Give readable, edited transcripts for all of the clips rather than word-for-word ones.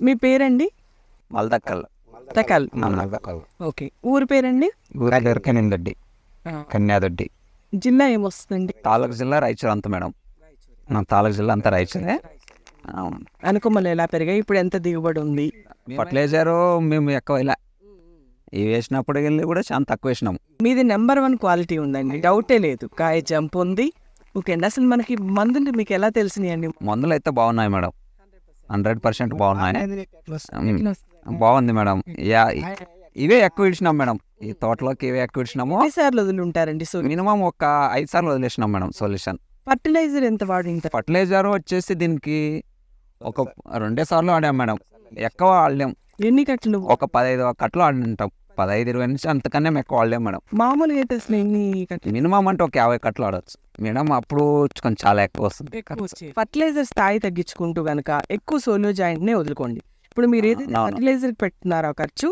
మీ పేరండి? మల్దక్కల్ తకల్. ఓకే. ఊరి పేరండి? కనిందొడ్డి కన్యాదొడ్డి. జిల్లా ఏమొస్తుందండి? తాలూకు జిల్లా రాయచూరు అంత మేడం. మన తాలూకు జిల్లా అంతా రాయచూరే. అనుకోమలు ఎలా పెరిగాయి? ఇప్పుడు ఎంత దిగుబడి ఉంది? ఫర్టిలైజరు మేము ఎక్కువ ఇలా ఇవి వేసినప్పుడు వెళ్ళి కూడా చాలా తక్కువ వేసినాము. మీది నెంబర్ 1 క్వాలిటీ ఉందండి, డౌటే లేదు. కాయ జంప్ ఉంది. ఓకే అండి. అసలు మనకి మందులు మీకు ఎలా తెలిసినాయండి? మందులు అయితే బాగున్నాయి మేడం, 100% బాగున్నాయి. బాగుంది మేడం. ఇవే ఎక్కువ ఇచ్చినాం మేడం, ఈ తోటలోకి ఇవే ఎక్కువ ఇచ్చినాము. ఎన్నిసార్లు వదిలి ఉంటారండి? సో మినిమం ఒక 5 సార్లు వదిలేసినాం మేడం సొల్యూషన్. ఫర్టిలైజర్ ఎంత వాడి ఉంటారు? ఫర్టిలైజర్ వచ్చేసి దీనికి ఒక 2 సార్లు ఆడాం మేడం, ఎక్కువ ఆడలేం. ఎన్ని కట్టలు? ఒక 15 కట్టలు ఆడింటాం, 15-20 నుంచి అంతకన్నా ఎక్కువ ఆడలేం మేడం. మామూలుగా అయితే అసలు ఎన్ని కట్టలు? మినిమం అంటే ఒక 50 కట్టలు ఆడవచ్చు మేడం. అప్పుడు కొంచెం చాలా ఎక్కువ వస్తుంది. ఫర్టిలైజర్ స్థాయి తగ్గించుకుంటూ గనక ఎక్కువ సోలో జాయింట్ నే వదులుకోండి. ఇప్పుడు మీరు ఏదైతే ఫర్టిలైజర్ పెట్టున్నారో ఖర్చు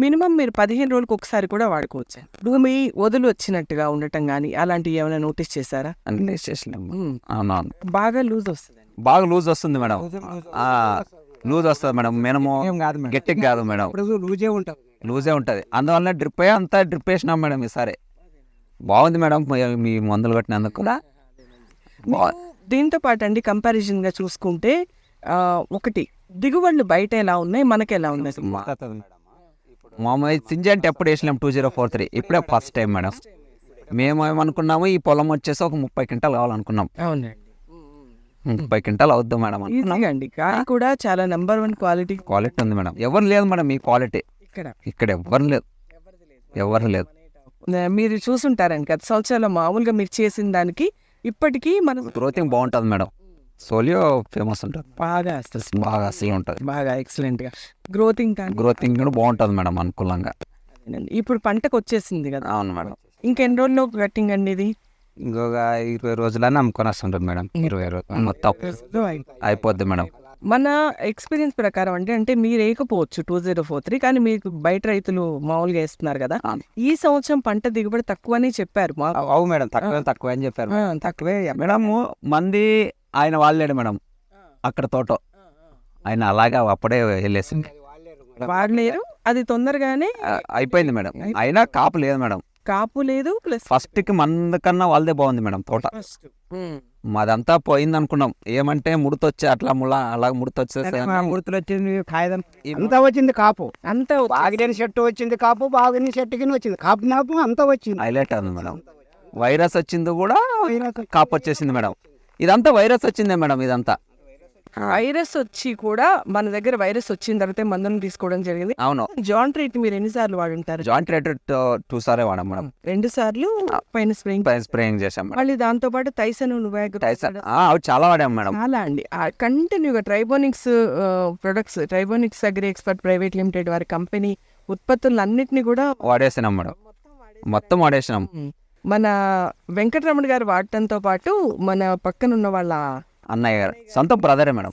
మినిమం మీరు 15 రోజులకు ఒకసారి కూడా వాడుకోవచ్చు. భూమి వదులు వచ్చినట్టుగా ఉండటం గానీ అలాంటివి ఏమైనా నోటీస్ చేశారా? అన్నీ చేసినాము. అవునవును, బాగా లూజ్ వస్తుంది. బాగా లూజ్ వస్తుంది మేడం. లూజ్ వస్తుంది మేడం. మినిమం గట్టికి కాదు మేడం, లూజే ఉంటుంది. అందువల్ల డ్రిప్ అంతా డ్రిప్ వేసినాం మేడం ఈసారి. బాగుంది మేడం మీ మందులు కొట్టినందుకు కూడా. దీంతో పాటు అండి కంపారిజన్ గా చూసుకుంటే ఒకటి దిగుబడులు బయట ఎలా ఉన్నాయి, మనకి ఎలా ఉన్నాయి? మామూలు సింజెంట్ ఎప్పుడు వేసినాం 2043, ఇప్పుడే ఫస్ట్ టైం మేడం. మేము ఏమనుకున్నాము, ఈ పొలం వచ్చేసి ఒక 30 క్వింటాలు కావాలనుకున్నాం. అవునండి, 30 క్వింటాలు అవుద్దాం మేడం. అండి కాయ కూడా చాలా నెంబర్ 1 క్వాలిటీ ఉంది మేడం. ఎవరు లేదు మేడం ఈ క్వాలిటీ ఇక్కడ ఎవరు లేదు. మీరు చూసుంటారని 10 సంవత్సరాల మామూలుగా మీరు చేసిన దానికి ఇప్పటికీ మన గ్రోతింగ్ బాగుంటుంది మేడం. సోలియో ఫేమస్ ఉంటుంది, బాగా అసలు ఉంటుంది, బాగా ఎక్సలెంట్ గా గ్రోతింగ్ కూడా బాగుంటుంది మేడం అనుకూలంగా. ఇప్పుడు పంటకు వచ్చేసింది కదా? అవును మేడం. ఇంకెన్ని రోజుల్లో కట్టింగ్ అండి ఇది? ఇంకొక 20 రోజులని అమ్ముకొని వస్తుంటుంది మేడం. 20 రోజులు మొత్తం అయిపోద్ది మేడం. మన ఎక్స్పీరియన్స్ ప్రకారం అంటే మీరు వేయకపోవచ్చు 2043, కానీ మీకు బయట రైతులు మామూలుగా వేస్తున్నారు కదా. ఈ సంవత్సరం పంట దిగుబడి తక్కువని చెప్పారు. అవు మేడం, తక్కువ అని చెప్పారు. తక్కువే మేడం. మంది ఆయన వాళ్ళేడు మేడం, అక్కడ తోట ఆయన అలాగా అప్పుడే వెళ్ళేసింది. వాడలేరు, అది తొందరగానే అయిపోయింది మేడం. అయినా కాపు లేదు మేడం, కాపు లేదు. ప్లస్ ఫస్ట్ కి మందకన్నా వాళ్ళదే బాగుంది మేడం తోట. మాదంతా పోయింది అనుకున్నాం, ఏమంటే ముడతొచ్చి అట్లా అలా ముడతొచ్చేసి ముడతలు వచ్చింది, కాయదం అంతా వచ్చింది. కాపు అంతా బాగిలేని చెట్టు వచ్చింది, కాపు బాగిన చెట్టు కింద వచ్చింది, కాపు నాపు అంతా వచ్చింది. హైలైట్ ఉంది మేడం. వైరస్ వచ్చింది కూడా, కాపు వచ్చేసింది మేడం. ఇదంతా వైరస్ వచ్చిందే మేడం. ఇదంతా వైరస్ వచ్చి కూడా మన దగ్గర వైరస్ వచ్చిన తర్వాత మందులను తీసుకోవడం జరిగింది. అవును. జాయింట్ రేట్ మీరు ఎన్నిసార్లు వాడుంటారు? జాయింట్ రేట్ 2 సార్లు వాడాం మేడం. 2 సార్లు పైన స్ప్రేయింగ్ చేసాం మేడం. మళ్ళీ దాంతో పాటు టైసన్ అవి చాలా వాడాం మేడం. చాలా అండి. కంటిన్యూగా ట్రైబోనిక్స్ products, ట్రైబోనిక్స్ agri expert private limited వారి కంపెనీ ఉత్పత్తులన్నింటినీ కూడా వాడేసినాం మేడం, మొత్తం వాడేసినాం. మన వెంకటరమణ గారు వాడటంతో పాటు మన పక్కన ఉన్న వాళ్ళ అన్నయ్య గారు సొంత బ్రదరే మేడం.